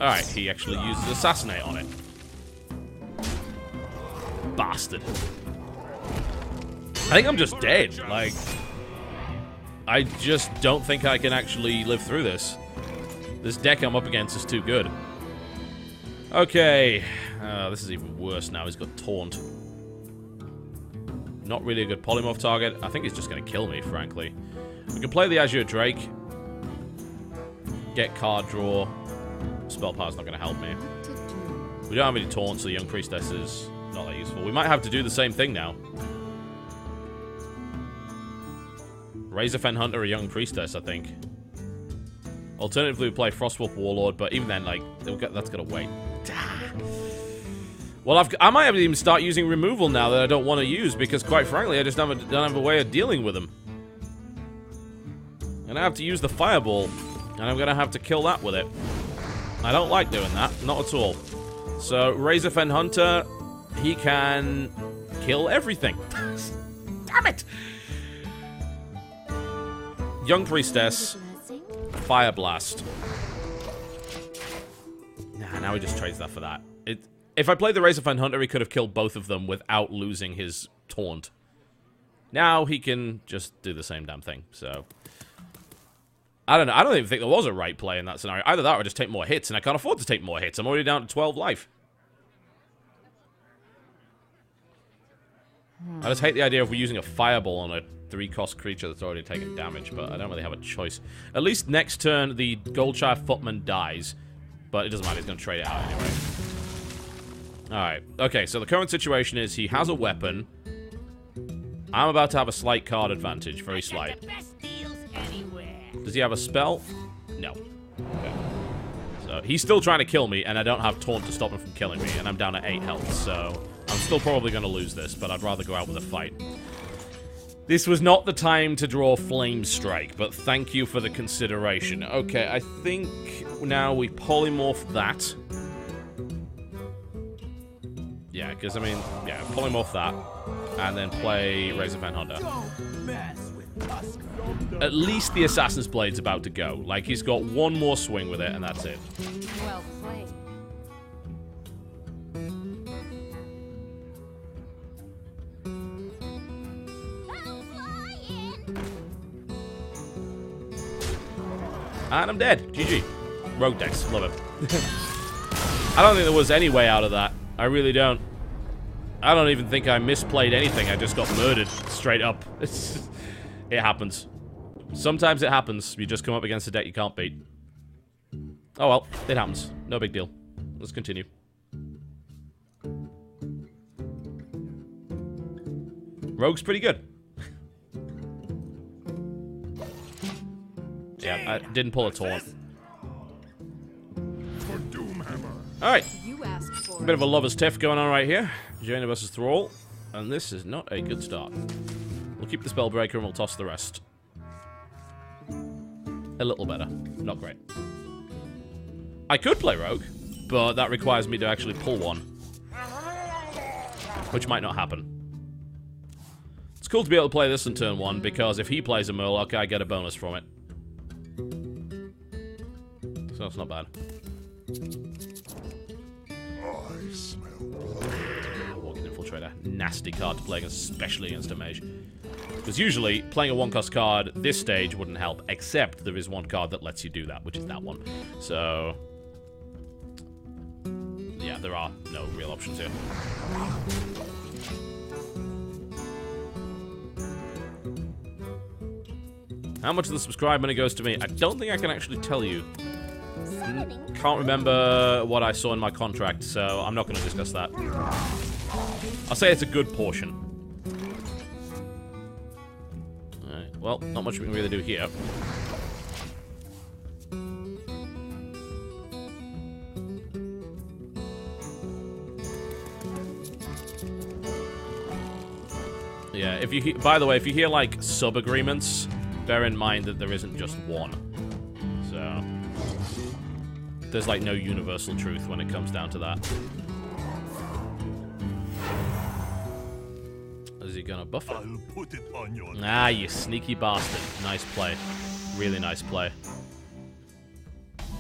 Alright, he actually uses Assassinate on it. Bastard. I think I'm just dead. Like, I just don't think I can actually live through this. This deck I'm up against is too good. Okay. This is even worse now. He's got Taunt. Not really a good polymorph target. I think he's just going to kill me, frankly. We can play the Azure Drake. Get card draw. Spell Power's not going to help me. We don't have any Taunts, so the Young Priestess is not that useful. We might have to do the same thing now. Razorfen Hunter or Young Priestess, I think. Alternatively, we play Frostwolf Warlord, but even then, like, that's going to wait. Well, I might have to even start using removal now that I don't want to use, because quite frankly, I just don't have a way of dealing with them. And I have to use the Fireball, and I'm going to have to kill that with it. I don't like doing that, not at all. So, Razorfen Hunter, he can kill everything. Damn it! Young Priestess, Fire Blast. Nah, now he just trades that for that. If I played the Razorfen Hunter, he could have killed both of them without losing his Taunt. Now he can just do the same damn thing, so... I don't know. I don't even think there was a right play in that scenario. Either that or just take more hits, and I can't afford to take more hits. I'm already down to 12 life. I just hate the idea of we're using a Fireball on a 3-cost creature that's already taken damage, but I don't really have a choice. At least next turn, the Goldshire Footman dies, but it doesn't matter. He's going to trade it out anyway. Alright. Okay, so the current situation is he has a weapon. I'm about to have a slight card advantage. Very slight. Does he have a spell? No. Okay. So he's still trying to kill me, and I don't have Taunt to stop him from killing me, and I'm down at 8 health, so I'm still probably going to lose this, but I'd rather go out with a fight. This was not the time to draw Flame Strike, but thank you for the consideration. Okay, I think now we polymorph that. Yeah, because, I mean, yeah, polymorph that, and then play Razorfen Hunter. At least the Assassin's Blade's about to go. Like, he's got one more swing with it, and that's it. Well played. And I'm dead. GG. Rogue decks. Love it. I don't think there was any way out of that. I really don't. I don't even think I misplayed anything. I just got murdered straight up. It happens. Sometimes it happens. You just come up against a deck you can't beat. Oh well, it happens. No big deal. Let's continue. Rogue's pretty good. Yeah, I didn't pull a Taunt. Alright. A bit of a lover's tiff going on right here. Jaina versus Thrall. And this is not a good start. We'll keep the Spellbreaker and we'll toss the rest. A little better. Not great. I could play Rogue, but that requires me to actually pull one. Which might not happen. It's cool to be able to play this in turn 1, because if he plays a Murloc, I get a bonus from it. So it's not bad. I smell Walking Infiltrator. Nasty card to play, especially against a mage. Because usually, playing a 1-cost card this stage wouldn't help, except there is one card that lets you do that, which is that one. So... yeah, there are no real options here. How much of the subscribe money goes to me? I don't think I can actually tell you. Can't remember what I saw in my contract, so I'm not going to discuss that. I'll say it's a good portion. Alright, well, not much we can really do here. Yeah, if you by the way, if you hear like sub-agreements, bear in mind that there isn't just one. So there's like no universal truth when it comes down to that. Is he gonna buff it? I'll put it on your You sneaky bastard. Nice play. Really nice play.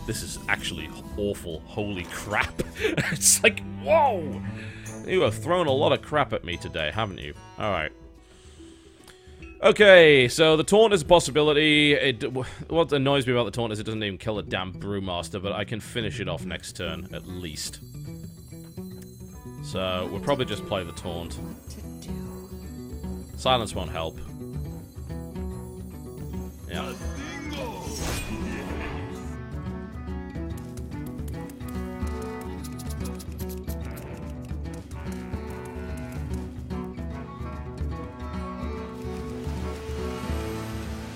This is actually awful. Holy crap. It's like, whoa! You have thrown a lot of crap at me today, haven't you? Alright. Okay, so the taunt is a possibility. What annoys me about the taunt is it doesn't even kill a damn Brewmaster, but I can finish it off next turn, at least. So, we'll probably just play the taunt. Silence won't help. Yeah.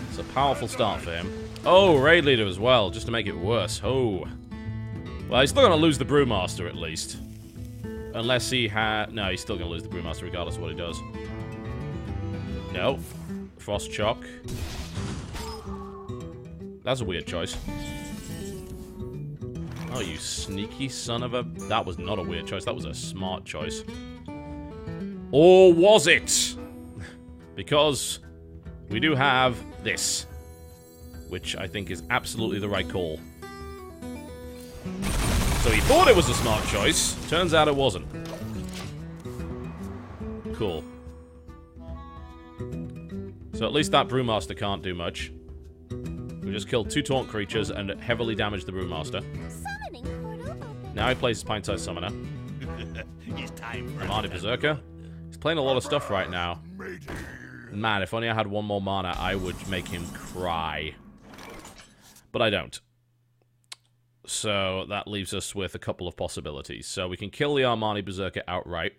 It's a powerful start for him. Oh, Raid Leader as well, just to make it worse. Oh. Well, he's still going to lose the Brewmaster, at least. Unless he had... No, he's still going to lose the Brewmaster, regardless of what he does. No. Frost Shock. That's a weird choice. Oh, you sneaky son of a... That was not a weird choice. That was a smart choice. Or was it? Because we do have this, which I think is absolutely the right call. So he thought it was a smart choice. Turns out it wasn't. Cool. So at least that Brewmaster can't do much. We just killed 2 taunt creatures and heavily damaged the Brewmaster. Now he plays his Pint-Sized Summoner. Armani Berserker. He's playing a lot of stuff right now. Man, if only I had 1 more mana, I would make him cry. But I don't. So that leaves us with a couple of possibilities. So we can kill the Armani Berserker outright.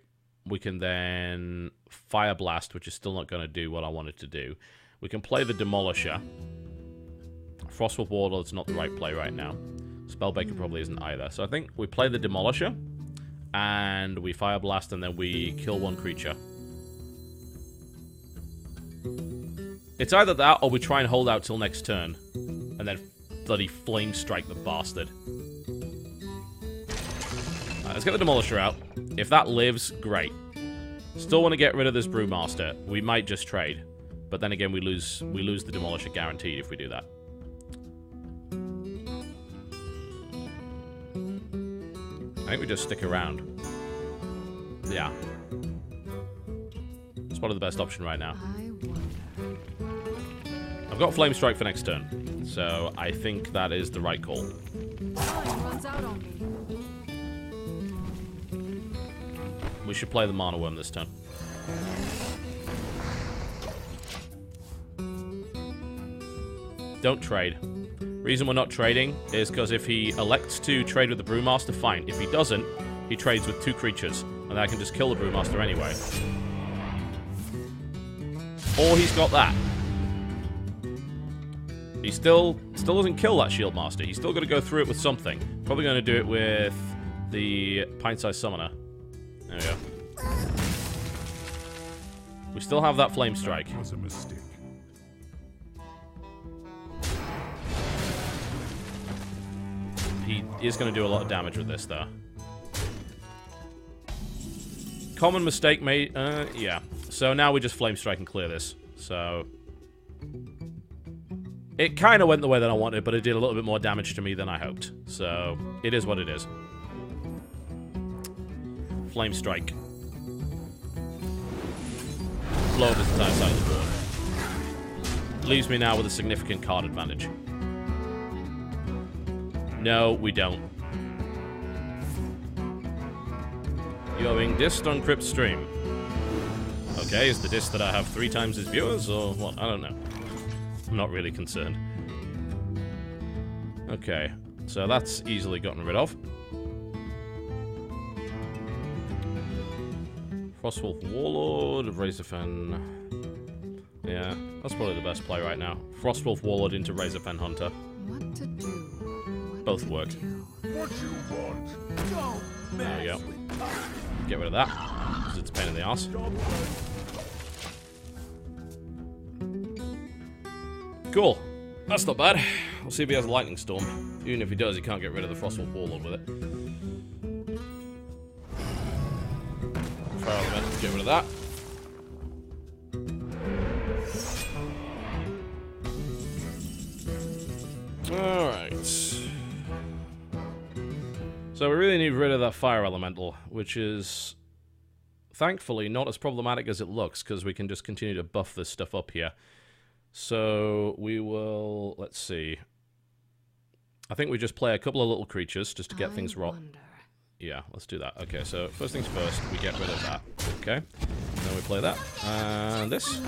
We can then Fire Blast, which is still not going to do what I wanted to do. We can play the Demolisher. Frostwolf Warlord's not the right play right now. Spellbreaker probably isn't either. So I think we play the Demolisher, and we Fire Blast, and then we kill 1 creature. It's either that, or we try and hold out till next turn, and then bloody Flame Strike the bastard. Right, let's get the Demolisher out. If that lives, great. Still want to get rid of this Brewmaster. We might just trade, but then again, we lose the Demolisher guaranteed if we do that. I think we just stick around. Yeah. It's probably the best option right now. I've got Flame Strike for next turn, so I think that is the right call. We should play the Mana Worm this turn. Don't trade. Reason we're not trading is because if he elects to trade with the Brewmaster, fine. If he doesn't, he trades with 2 creatures, and I can just kill the Brewmaster anyway. Or he's got that. He still doesn't kill that Shield Master. He's still got to go through it with something. Probably going to do it with the Pint-Sized Summoner. There we go. We still have that Flame Strike. It was a mistake. He is going to do a lot of damage with this, though. Common mistake made... yeah. So now we just Flame Strike and clear this. So... It kind of went the way that I wanted, but it did a little bit more damage to me than I hoped. So, it is what it is. Flame Strike. Blow up this entire side of the board. Leaves me now with a significant card advantage. No, we don't. You are being dissed on Crypt Stream. Okay, is the diss that I have 3 times his viewers, or what? I don't know. I'm not really concerned. Okay, so that's easily gotten rid of. Frostwolf Warlord, Razorfen. Yeah, that's probably the best play right now. Frostwolf Warlord into Razorfen Hunter. What to do? Both work. What you want? Don't There we go. Get rid of that, because it's a pain in the ass. Cool. That's not bad. We'll see if he has a Lightning Storm. Even if he does, he can't get rid of the Frostwolf Warlord with it. Fire Element, get rid of that. Alright. So we really need rid of that fire elemental, which is thankfully not as problematic as it looks, because we can just continue to buff this stuff up here. So we will, let's see. I think we just play a couple of little creatures just to get things right. Yeah, let's do that. Okay, so first things first, we get rid of that. Okay, then we play that. And this.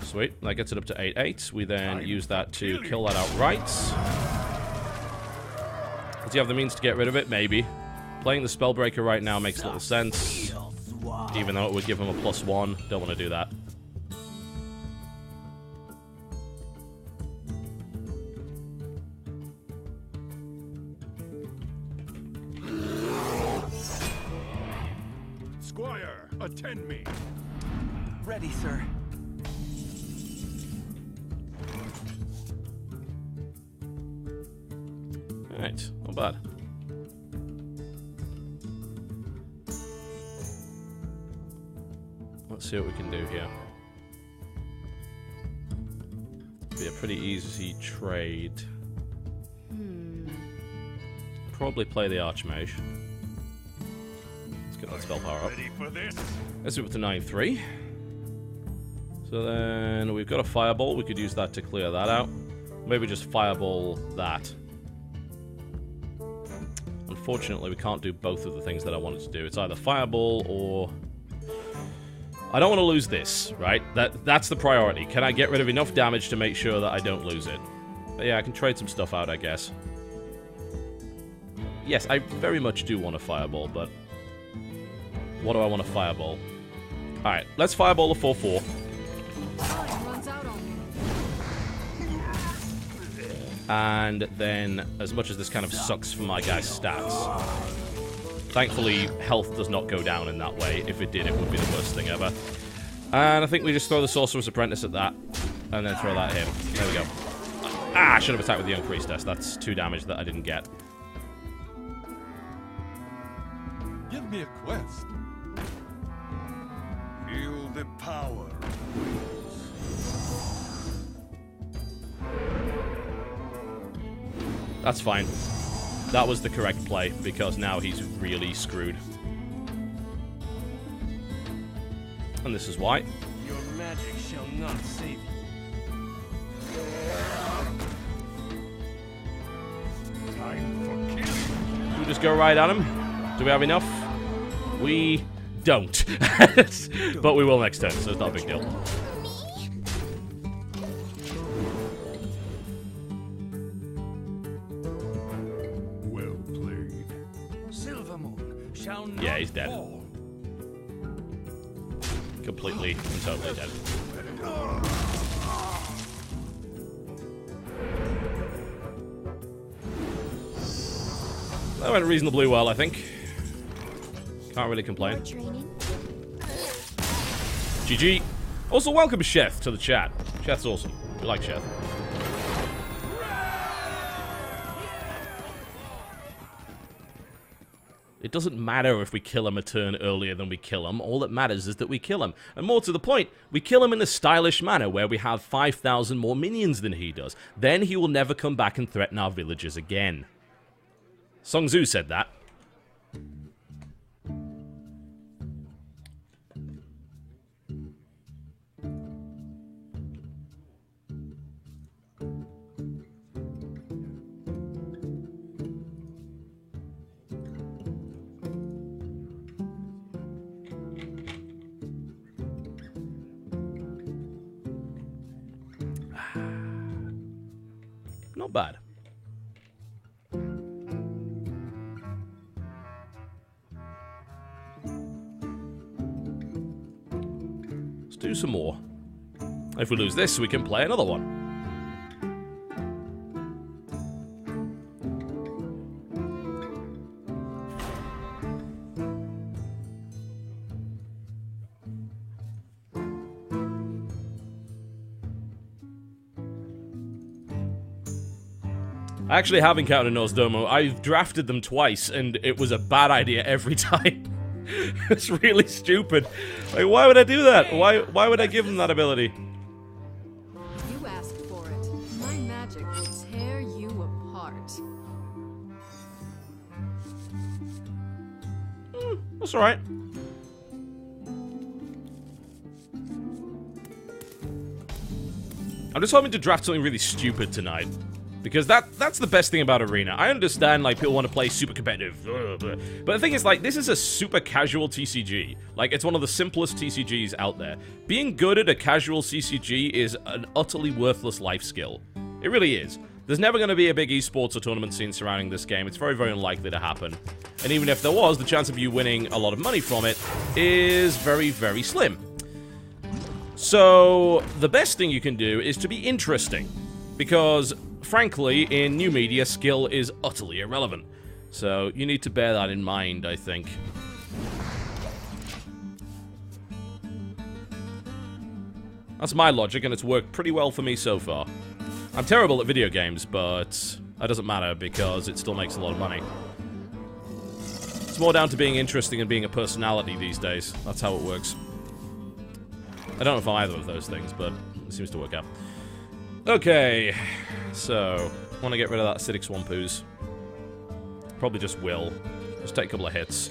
Sweet, that gets it up to 8/8. We then use that to kill that outright. Does he have the means to get rid of it? Maybe. Playing the Spellbreaker right now makes little sense. Even though it would give him a +1. Don't want to do that. Squire, attend me. Ready, sir. Alright, not bad. Let's see what we can do here. Be a pretty easy trade. Probably play the Archmage. Let's get that spell power up. Ready for this? Let's move it to 9/3. So then we've got a Fireball. We could use that to clear that out. Maybe just Fireball that. Unfortunately, we can't do both of the things that I wanted to do. It's either Fireball or... I don't want to lose this, right? That's the priority. Can I get rid of enough damage to make sure that I don't lose it? But yeah, I can trade some stuff out, I guess. Yes, I very much do want a Fireball, but... what do I want to Fireball? Alright, let's Fireball a 4/4. And then, as much as this kind of sucks for my guy's stats, thankfully, health does not go down in that way. If it did, it would be the worst thing ever. And I think we just throw the Sorcerer's Apprentice at that, and then throw that at him. There we go. Ah, I should have attacked with the Young Priestess. That's 2 damage that I didn't get. Give me a quest. Feel the power. That's fine. That was the correct play, because now he's really screwed. And this is why. Your magic shall not save you. Time for killing. Do we just go right at him? Do we have enough? We don't. But we will next turn, so it's not a big deal. Well played. Silvermoon shall not Yeah, he's dead. fall. Completely and totally dead. That went reasonably well, I think. Can't really complain. GG. Also, welcome Sheth to the chat. Sheth's awesome. We like Sheth. It doesn't matter if we kill him a turn earlier than we kill him. All that matters is that we kill him. And more to the point, we kill him in a stylish manner where we have 5,000 more minions than he does. Then he will never come back and threaten our villagers again. Song Tzu said that. Not bad. Let's do some more. If we lose this, we can play another one. I actually have encountered Nosdomo. I've drafted them twice, and it was a bad idea every time. It's really stupid. Like, why would I do that? Why would I give them that ability? You asked for it. My magic will tear you apart. That's alright. I'm just hoping to draft something really stupid tonight. Because that's the best thing about Arena. I understand, like, people want to play super competitive. But the thing is, like, this is a super casual TCG. Like, it's one of the simplest TCGs out there. Being good at a casual CCG is an utterly worthless life skill. It really is. There's never going to be a big esports or tournament scene surrounding this game. It's very, very unlikely to happen. And even if there was, the chance of you winning a lot of money from it is very, very slim. So, the best thing you can do is to be interesting. Because, frankly, in new media, skill is utterly irrelevant. So, you need to bear that in mind, I think. That's my logic, and it's worked pretty well for me so far. I'm terrible at video games, but that doesn't matter because it still makes a lot of money. It's more down to being interesting and being a personality these days. That's how it works. I don't know if I'm either of those things, but it seems to work out. Okay, so, want to get rid of that acidic swamp ooze. Probably just will. Just take a couple of hits.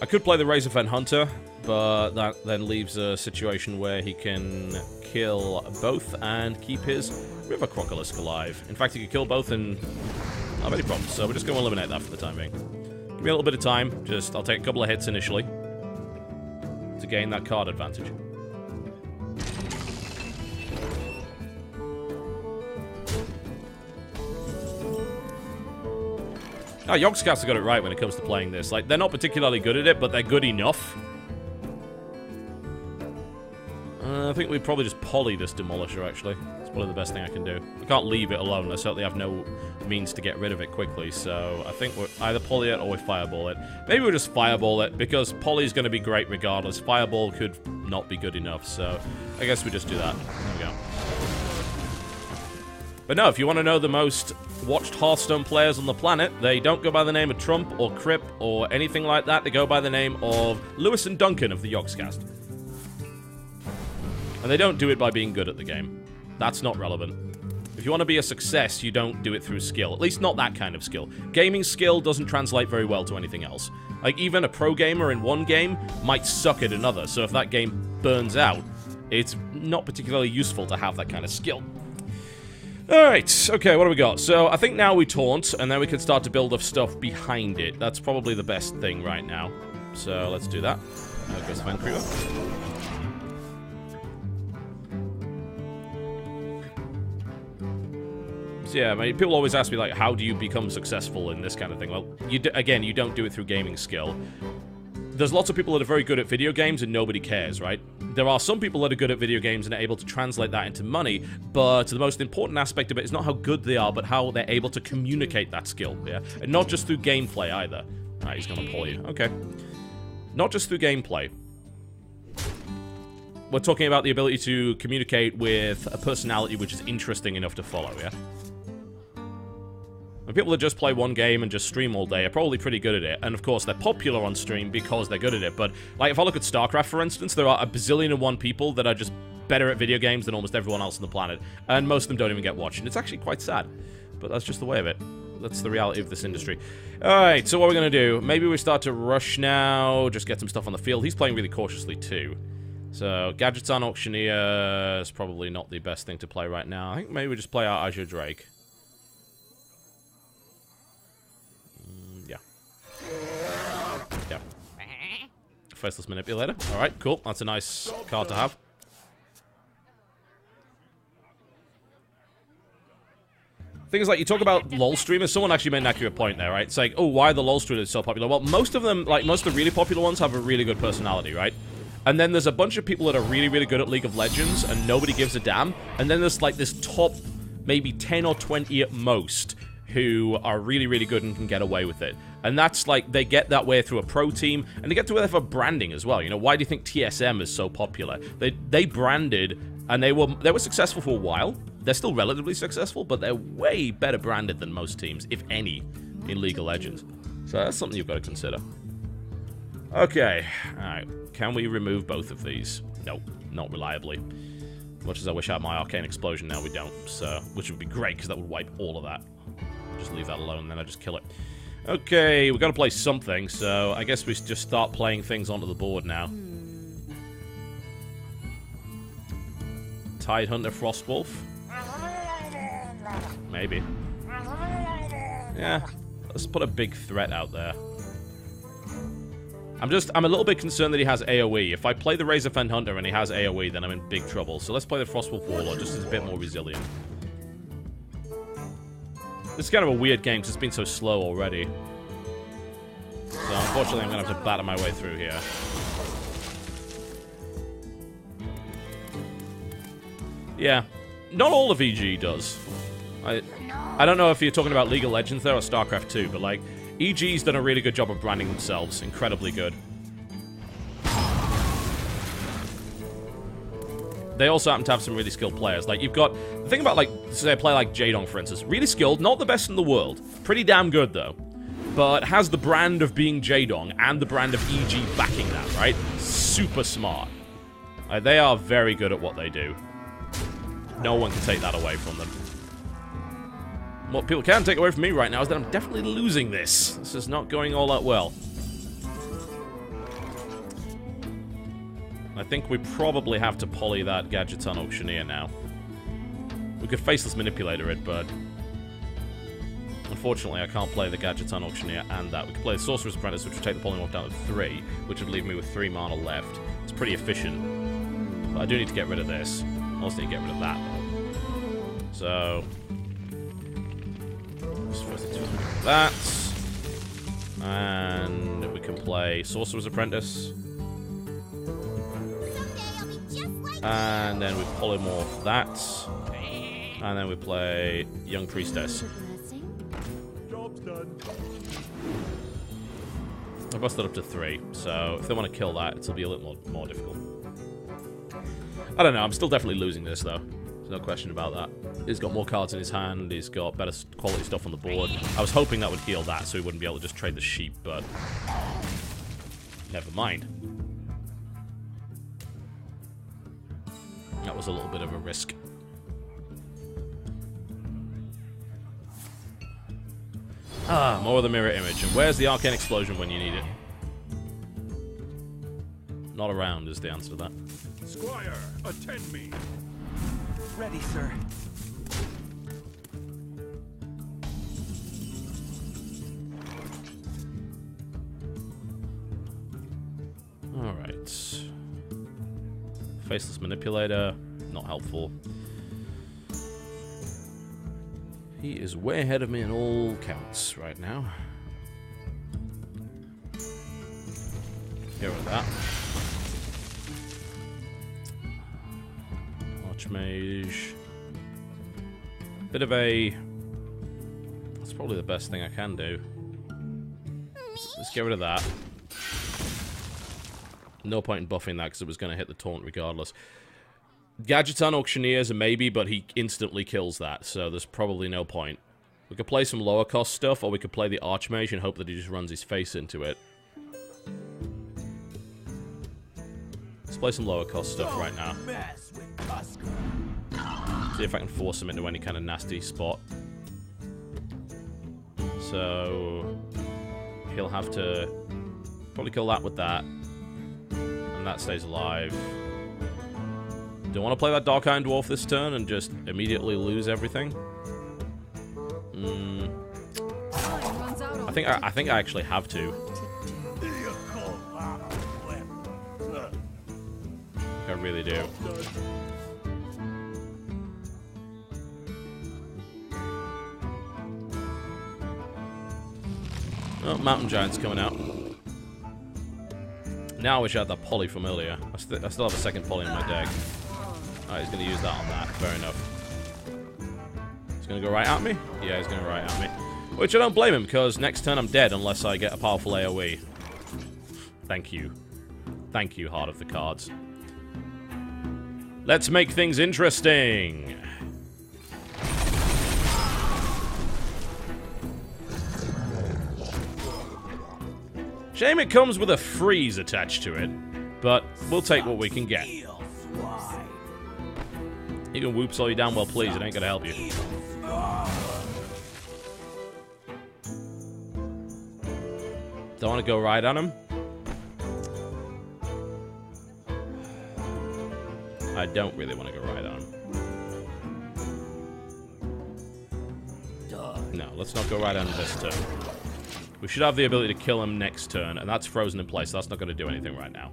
I could play the Razorfen Hunter, but that then leaves a situation where he can kill both and keep his River Crocolisk alive. In fact, he could kill both and not have any problems, so we're just going to eliminate that for the time being. Give me a little bit of time. I'll take a couple of hits initially to gain that card advantage. Oh, Yogscast have got it right when it comes to playing this. Like, they're not particularly good at it, but they're good enough. I think we probably just poly this Demolisher, actually. It's probably the best thing I can do. We can't leave it alone. I certainly have no means to get rid of it quickly, so I think we'll either poly it or we fireball it. Maybe we'll just fireball it, because poly's going to be great regardless. Fireball could not be good enough, so I guess we just do that. There we go. But no, if you want to know the most watched Hearthstone players on the planet, they don't go by the name of Trump or Crip or anything like that. They go by the name of Lewis and Duncan of the Yogscast. And they don't do it by being good at the game. That's not relevant. If you want to be a success, you don't do it through skill. At least not that kind of skill. Gaming skill doesn't translate very well to anything else. Like, even a pro gamer in one game might suck at another, so if that game burns out, it's not particularly useful to have that kind of skill. Alright, okay, what do we got? So, I think now we taunt, and then we can start to build up stuff behind it. That's probably the best thing right now. So, let's do that. There goes Fan Creeper. So, yeah, I mean, people always ask me, like, how do you become successful in this kind of thing? Well, again, you don't do it through gaming skill. There's lots of people that are very good at video games and nobody cares, right? There are some people that are good at video games and are able to translate that into money, but the most important aspect of it is not how good they are, but how they're able to communicate that skill, yeah? And not just through gameplay either. Alright, he's gonna pull you. Okay. Not just through gameplay. We're talking about the ability to communicate with a personality which is interesting enough to follow, yeah? And people that just play one game and just stream all day are probably pretty good at it. And of course, they're popular on stream because they're good at it. But, like, if I look at StarCraft, for instance, there are a bazillion and one people that are just better at video games than almost everyone else on the planet. And most of them don't even get watched. And it's actually quite sad. But that's just the way of it. That's the reality of this industry. Alright, so what we're going to do, maybe we start to rush now, just get some stuff on the field. He's playing really cautiously too. So, Gadgets on Auctioneer is probably not the best thing to play right now. I think maybe we just play our Azure Drake. Yeah. Faceless Manipulator. Alright, cool. That's a nice card to have. Thing is, like, you talk about LoL streamers, someone actually made an accurate point there, right? It's like, oh, why are the LoL streamers so popular? Well, most of them, like, most of the really popular ones have a really good personality, right? And then there's a bunch of people that are really, really good at League of Legends, and nobody gives a damn. And then there's, like, this top, maybe 10 or 20 at most, who are really, really good and can get away with it. And that's, like, they get that way through a pro team, and they get to it for branding as well. You know, why do you think TSM is so popular? They branded, and they were successful for a while. They're still relatively successful, but they're way better branded than most teams, if any, in League of Legends. So that's something you've got to consider. Okay, alright. Can we remove both of these? Nope, not reliably. Much as I wish I had my Arcane Explosion now, we don't. So, which would be great, because that would wipe all of that. Just leave that alone, then I just kill it. Okay, we've got to play something, so I guess we should just start playing things onto the board now. Tidehunter Frostwolf? Maybe. Yeah, let's put a big threat out there. I'm a little bit concerned that he has AoE. If I play the Razorfen Hunter and he has AoE, then I'm in big trouble. So let's play the Frostwolf Warlord, just as a bit more resilient. This is kind of a weird game because it's been so slow already. So unfortunately I'm going to have to batter my way through here. Yeah, not all of EG does. I don't know if you're talking about League of Legends there or StarCraft 2, but like, EG's done a really good job of branding themselves. Incredibly good. They also happen to have some really skilled players. Like, you've got... The thing about, like, say a player like Jaedong, for instance. Really skilled, not the best in the world. Pretty damn good, though. But has the brand of being Jaedong and the brand of EG backing that, right? Super smart. They are very good at what they do. No one can take that away from them. What people can take away from me right now is that I'm definitely losing this. This is not going all that well. I think we probably have to poly that Gadgeton Auctioneer now. We could Faceless Manipulator it, but... Unfortunately, I can't play the Gadgeton Auctioneer and that. We could play the Sorcerer's Apprentice, which would take the polymorph down to 3, which would leave me with 3 mana left. It's pretty efficient. But I do need to get rid of this. I also need to get rid of that, though. So... First things first, that. And we can play Sorcerer's Apprentice. And then we polymorph that. And then we play Young Priestess. Job's done. I busted up to 3, so if they want to kill that, it'll be a little more difficult. I don't know, I'm still definitely losing this, though. There's no question about that. He's got more cards in his hand, he's got better quality stuff on the board. I was hoping that would heal that, so he wouldn't be able to just trade the sheep, but... Never mind. That was a little bit of a risk. Ah, more of the mirror image. And where's the Arcane Explosion when you need it? Not around is the answer to that. Squire, attend me. Ready, sir. Alright. Faceless Manipulator. Not helpful. He is way ahead of me in all counts right now. Get rid of that. Archmage. Bit of a... That's probably the best thing I can do. Let's get rid of that. No point in buffing that because it was going to hit the taunt regardless. Gadgeton Auctioneer is a maybe, but he instantly kills that, so there's probably no point. We could play some lower cost stuff, or we could play the Archmage and hope that he just runs his face into it. Let's play some lower cost stuff right now. See if I can force him into any kind of nasty spot. So... He'll have to... Probably kill that with that. And that stays alive. Do I want to play that Dark Iron Dwarf this turn and just immediately lose everything? I think I actually have to. I really do. Oh, Mountain Giant's coming out. Now I wish I had that poly from earlier. I still have a second poly in my deck. Alright, he's going to use that on that. Fair enough. He's going to go right at me? Yeah, he's going to go right at me. Which I don't blame him, because next turn I'm dead unless I get a powerful AoE. Thank you. Thank you, Heart of the Cards. Let's make things interesting. Shame it comes with a freeze attached to it, but we'll take what we can get. You can whoops all you damn well please, it ain't gonna help you. Don't want to go right on him. I don't really want to go right on him. No, let's not go right on this turn. We should have the ability to kill him next turn, and that's frozen in place, so that's not going to do anything right now.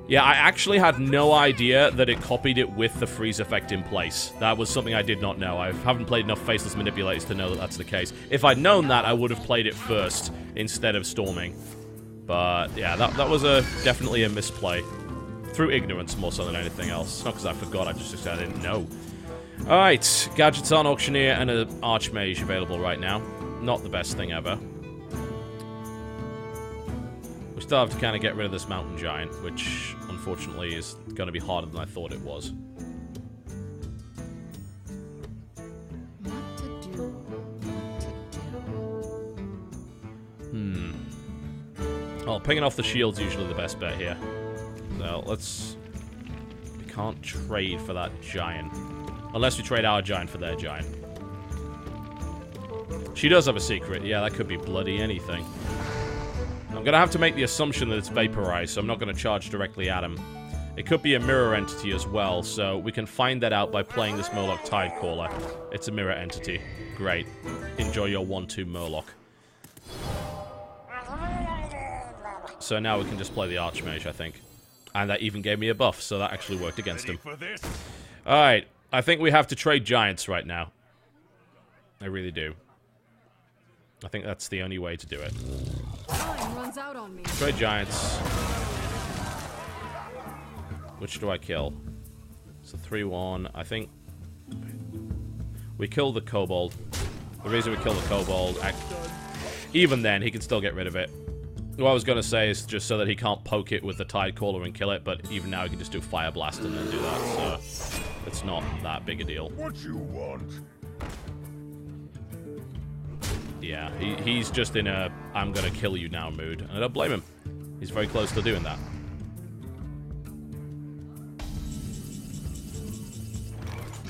Yeah, I actually had no idea that it copied it with the freeze effect in place. That was something I did not know. I haven't played enough Faceless Manipulators to know that that's the case. If I'd known that, I would have played it first instead of storming. But, yeah, that was definitely a misplay. Through ignorance more so than anything else. Not because I forgot, I just said I didn't know. Alright, Gadgets on Auctioneer and an Archmage available right now. Not the best thing ever. We still have to kind of get rid of this Mountain Giant, which, unfortunately, is going to be harder than I thought it was. What to do? Well, picking off the shield's usually the best bet here. So, let's... We can't trade for that Giant. Unless we trade our Giant for their Giant. She does have a secret. Yeah, that could be bloody anything. I'm going to have to make the assumption that it's vaporized, so I'm not going to charge directly at him. It could be a mirror entity as well, so we can find that out by playing this Murloc Tidecaller. It's a mirror entity. Great. Enjoy your 1-2 Murloc. So now we can just play the Archmage, I think. And that even gave me a buff, so that actually worked against him. Alright, I think we have to trade Giants right now. I really do. I think that's the only way to do it. Time runs out on me. Trade Giants. Which do I kill? It's a 3-1. I think we kill the Kobold. The reason we kill the Kobold, even then, he can still get rid of it. What I was going to say is just so that he can't poke it with the Tidecaller and kill it, but even now he can just do Fire Blast and then do that, so it's not that big a deal. What you want? Yeah, he's just in a I'm gonna kill you now mood, and I don't blame him. He's very close to doing that.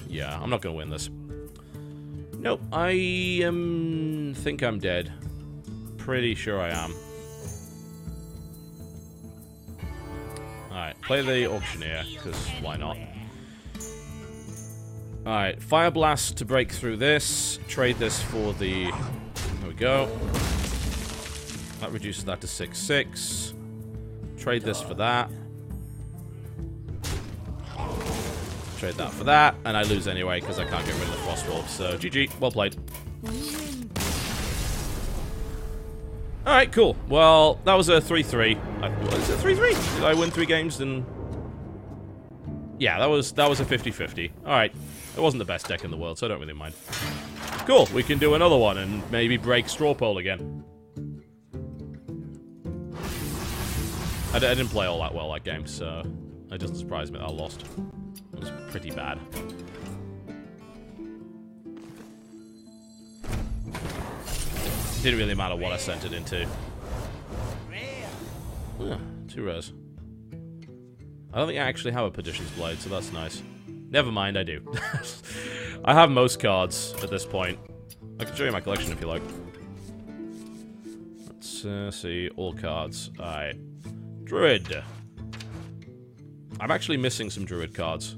Yeah, I'm not gonna win this. Nope, I think I'm dead. Pretty sure I am. Alright, play the Auctioneer, because why not? Alright, Fire Blast to break through this. Trade this for the... There we go. That reduces that to 6/6. Trade this for that. Trade that for that. And I lose anyway, because I can't get rid of the Frostwolf. So, GG. Well played. Alright, cool. Well, that was a 3-3. Was it 3-3? Did I win 3 games? And yeah, that was a 50-50. Alright. It wasn't the best deck in the world, so I don't really mind. Cool, we can do another one and maybe break Strawpole again. I didn't play all that well that game, so it doesn't surprise me that I lost. It was pretty bad. Didn't really matter what I sent it into. Yeah, 2 rares. I don't think I actually have a Perdition's Blade, so that's nice. Never mind, I do. I have most cards at this point. I can show you my collection if you like. Let's see, all cards. Alright. Druid. I'm actually missing some Druid cards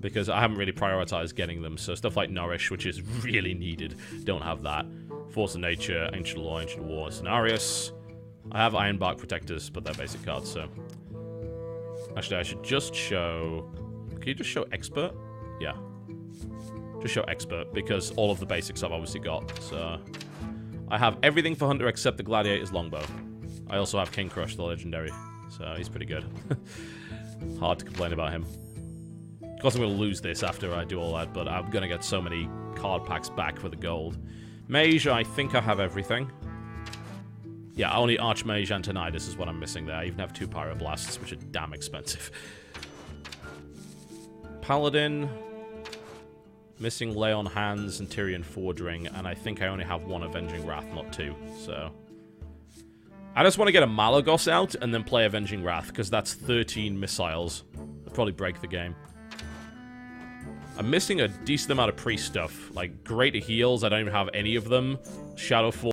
because I haven't really prioritized getting them. So stuff like Nourish, which is really needed, don't have that. Force of Nature, Ancient Law, Ancient War, Scenarius. I have Ironbark Protectors, but they're basic cards, so... Actually, I should just show... Can you just show Expert? Yeah. Just show Expert, because all of the basics I've obviously got, so... I have everything for Hunter except the Gladiator's Longbow. I also have King Crush, the Legendary, so he's pretty good. Hard to complain about him. Of course, I'm going to lose this after I do all that, but I'm going to get so many card packs back for the gold. Mage, I think I have everything. Yeah, only Archmage and Tinnitus is what I'm missing there. I even have 2 Pyroblasts, which are damn expensive. Paladin. Missing Lay on Hands and Tyrion Fordring, and I think I only have 1 Avenging Wrath, not 2, so... I just want to get a Malagos out and then play Avenging Wrath, because that's 13 missiles. It'll probably break the game. I'm missing a decent amount of priest stuff. Like, great heals, I don't even have any of them. Shadowfall